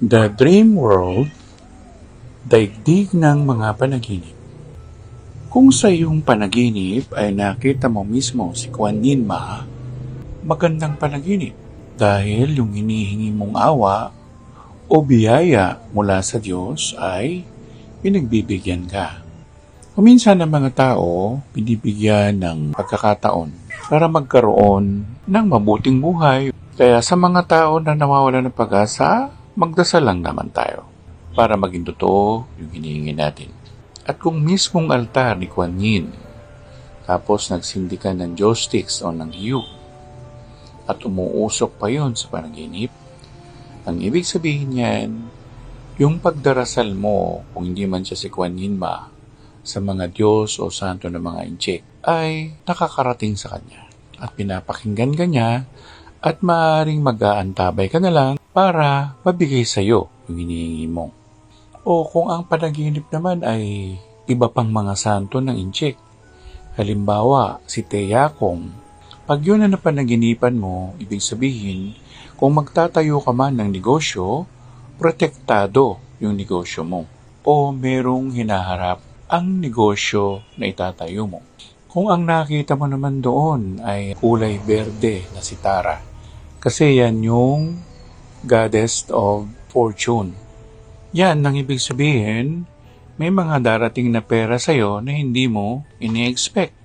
The Dream World, daigdig ng mga panaginip. Kung sa iyong panaginip ay nakita mo mismo si Kuan Yin Ma, magandang panaginip dahil yung hinihingi mong awa o biyaya mula sa Diyos ay pinagbibigyan ka. Kuminsan ng mga tao, binibigyan ng pagkakataon para magkaroon ng mabuting buhay. Kaya sa mga tao na nawawala ng pag-asa, magdasal lang naman tayo para maging totoo yung hinihingi natin. At kung mismong altar ni Kuan Yin, tapos nagsindi ka ng joss sticks o ng hiyug, at umuusok pa yon sa panaginip, ang ibig sabihin yan, yung pagdarasal mo, kung hindi man siya si Kuan Yin Ma, sa mga Diyos o santo ng mga inchik, ay nakakarating sa kanya. At pinapakinggan ka niya, at maaaring mag-aantabay ka na lang para mabigay sa iyo yung hinihingi mo. O kung ang panaginip naman ay iba pang mga santo ng inchik, halimbawa si Teyakong, pag yun na napanaginipan mo, ibig sabihin, kung magtatayo ka man ng negosyo, protektado yung negosyo mo o merong hinaharap ang negosyo na itatayo mo. Kung ang nakita mo naman doon ay kulay berde na si Tara, kasi yan yung goddess of fortune. Yan ang ibig sabihin, may mga darating na pera sa'yo na hindi mo ini-expect.